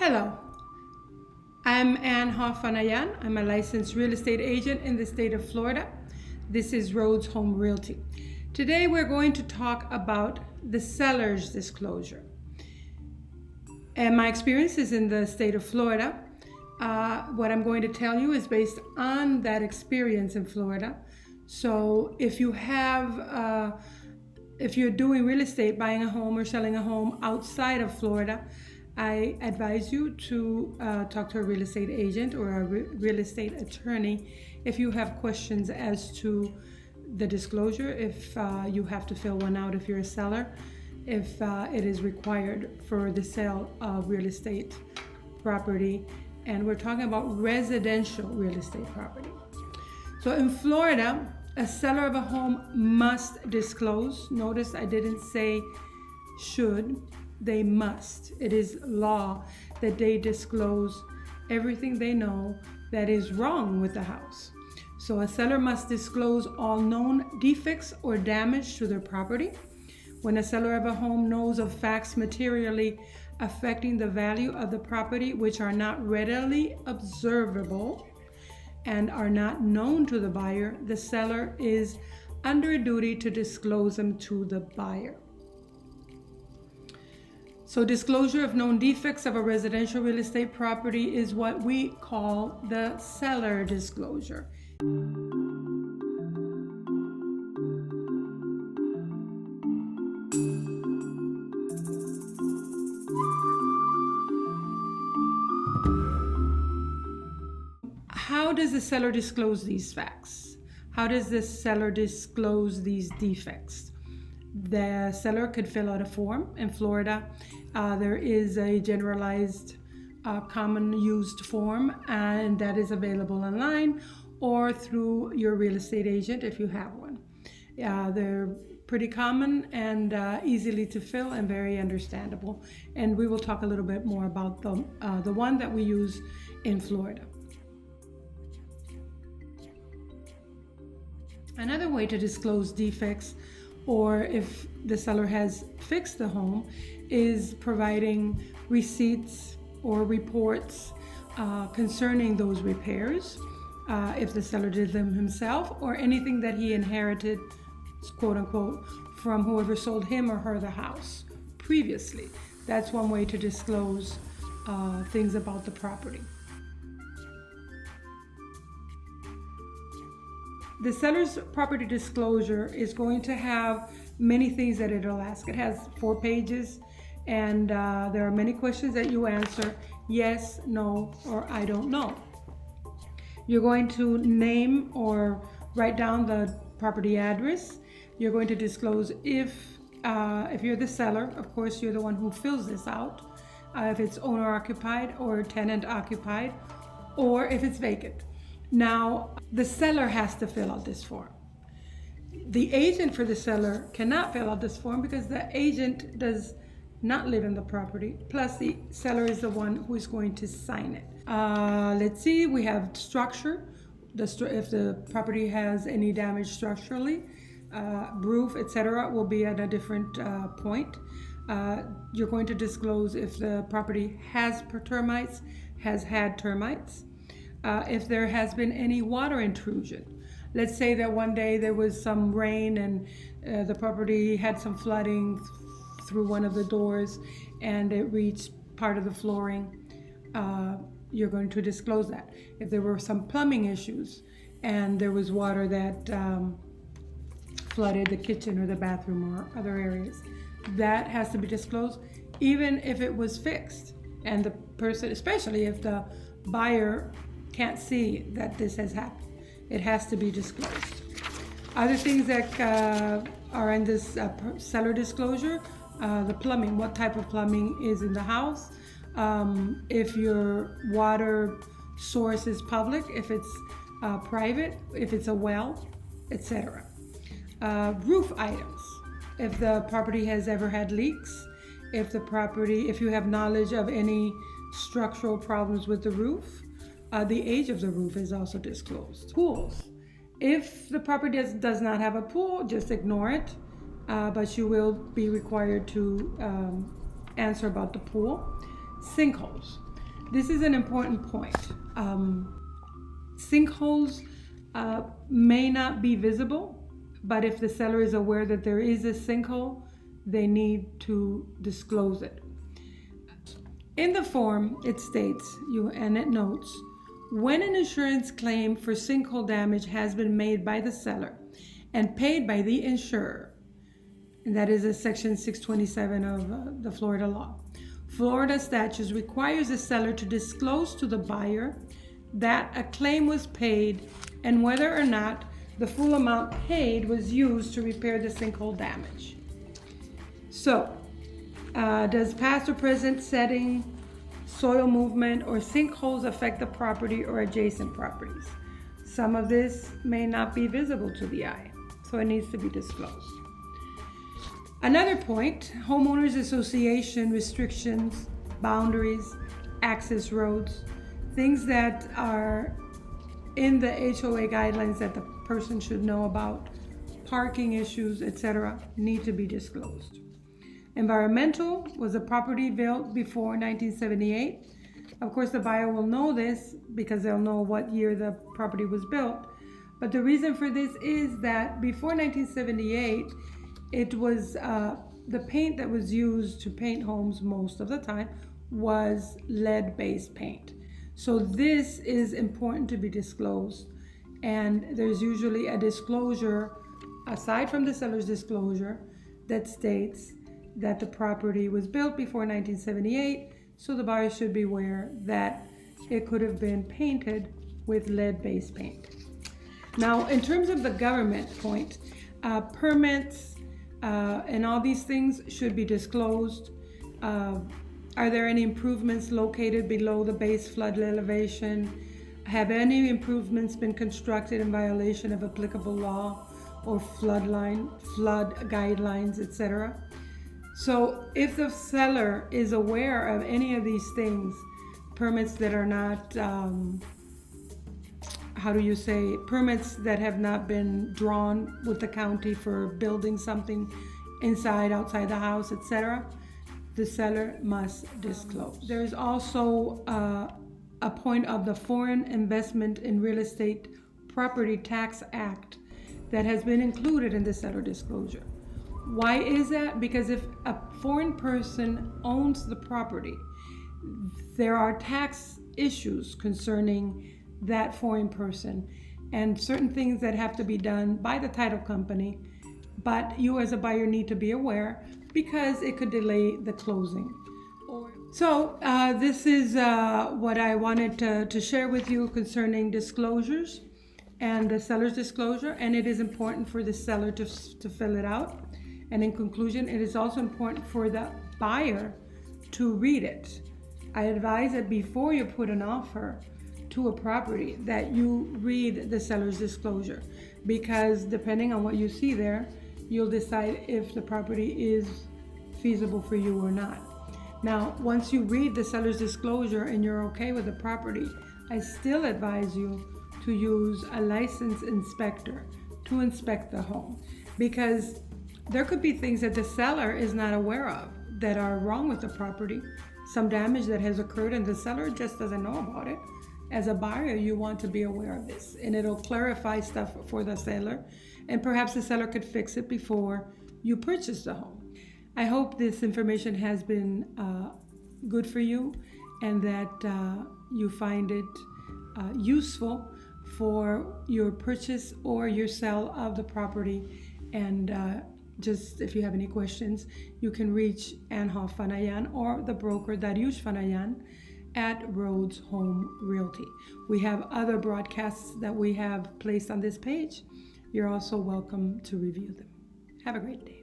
Hello, I'm Ann Hoffanayan. I'm a licensed real estate agent in the state of Florida. This is Rhodes Home Realty. Today we're going to talk about the seller's disclosure. And my experience is in the state of Florida. What I'm going to tell you is based on that experience in Florida. So if you have, if you're doing real estate, buying a home or selling a home outside of Florida, I advise you to talk to a real estate agent or a real estate attorney if you have questions as to the disclosure, if you have to fill one out if you're a seller, if it is required for the sale of real estate property. And we're talking about residential real estate property. So in Florida, a seller of a home must disclose. Notice I didn't say should. They must. It is law that they disclose everything they know that is wrong with the house. So a seller must disclose all known defects or damage to their property. When a seller of a home knows of facts materially affecting the value of the property which are not readily observable and are not known to the buyer, the seller is under a duty to disclose them to the buyer. So disclosure of known defects of a residential real estate property is what we call the seller disclosure. How does the seller disclose these facts? How does the seller disclose these defects? The seller could fill out a form. In Florida, there is a generalized common used form, and that is available online or through your real estate agent if you have one. They're pretty common and easily to fill and very understandable. And we will talk a little bit more about the one that we use in Florida. Another way to disclose defects, or if the seller has fixed the home, is providing receipts or reports concerning those repairs, if the seller did them himself, or anything that he inherited, quote unquote, from whoever sold him or her the house previously. That's one way to disclose things about the property. The seller's property disclosure is going to have many things that it'll ask. It has 4 pages, and there are many questions that you answer yes, no, or I don't know. You're going to name or write down the property address. You're going to disclose if you're the seller, of course, you're the one who fills this out, if it's owner occupied or tenant occupied, or if it's vacant. Now, the seller has to fill out this form. The agent for the seller cannot fill out this form because the agent does not live in the property. Plus, the seller is the one who is going to sign it. Let's see, we have structure. If the property has any damage structurally, roof, etc., will be at a different point. You're going to disclose if the property has termites, has had termites. If there has been any water intrusion. Let's say that one day there was some rain and the property had some flooding through one of the doors and it reached part of the flooring. You're going to disclose that. If there were some plumbing issues and there was water that flooded the kitchen or the bathroom or other areas, that has to be disclosed even if it was fixed. And the person, especially if the buyer can't see that this has happened, it has to be disclosed. Other things that are in this seller disclosure, the plumbing, what type of plumbing is in the house, if your water source is public, if it's private, if it's a well, etc. Roof items, if the property has ever had leaks, if you have knowledge of any structural problems with the roof. The age of the roof is also disclosed. Pools. If the property does not have a pool, just ignore it, but you will be required to answer about the pool. Sinkholes. This is an important point. Sinkholes may not be visible, but if the seller is aware that there is a sinkhole, they need to disclose it. In the form, it states, and it notes, when an insurance claim for sinkhole damage has been made by the seller and paid by the insurer, and that is a section 627 of the Florida law. Florida statutes requires the seller to disclose to the buyer that a claim was paid and whether or not the full amount paid was used to repair the sinkhole damage. So, does past or present setting, soil movement, or sinkholes affect the property or adjacent properties? Some of this may not be visible to the eye, so it needs to be disclosed. Another point, homeowners association restrictions, boundaries, access roads, things that are in the HOA guidelines that the person should know about, parking issues, etc., need to be disclosed. Environmental, was a property built before 1978? Of course, the buyer will know this because they'll know what year the property was built. But the reason for this is that before 1978, it was the paint that was used to paint homes most of the time was lead-based paint. So this is important to be disclosed. And there's usually a disclosure, aside from the seller's disclosure, that states that the property was built before 1978, so the buyer should be aware that it could have been painted with lead-based paint. Now, in terms of the government point, permits and all these things should be disclosed. Are there any improvements located below the base flood elevation? Have any improvements been constructed in violation of applicable law or flood guidelines, etc.? So if the seller is aware of any of these things, permits that are not, permits that have not been drawn with the county for building something inside, outside the house, etc., the seller must disclose. There is also a point of the Foreign Investment in Real Estate Property Tax Act that has been included in the seller disclosure. Why is that? Because if a foreign person owns the property, there are tax issues concerning that foreign person and certain things that have to be done by the title company, but you as a buyer need to be aware because it could delay the closing. So this is what I wanted to share with you concerning disclosures and the seller's disclosure, and it is important for the seller to fill it out. And in conclusion, it is also important for the buyer to read it. I advise that before you put an offer to a property that you read the seller's disclosure, because depending on what you see there, you'll decide if the property is feasible for you or not. Now, once you read the seller's disclosure and you're okay with the property, I still advise you to use a licensed inspector to inspect the home, because there could be things that the seller is not aware of that are wrong with the property, some damage that has occurred and the seller just doesn't know about it. As a buyer, you want to be aware of this, and it'll clarify stuff for the seller, and perhaps the seller could fix it before you purchase the home. I hope this information has been good for you and that you find it useful for your purchase or your sale of the property. And just if you have any questions, you can reach Anhoff Fanayan or the broker Dariush Fanayan at Rhodes Home Realty. We have other broadcasts that we have placed on this page. You're also welcome to review them. Have a great day.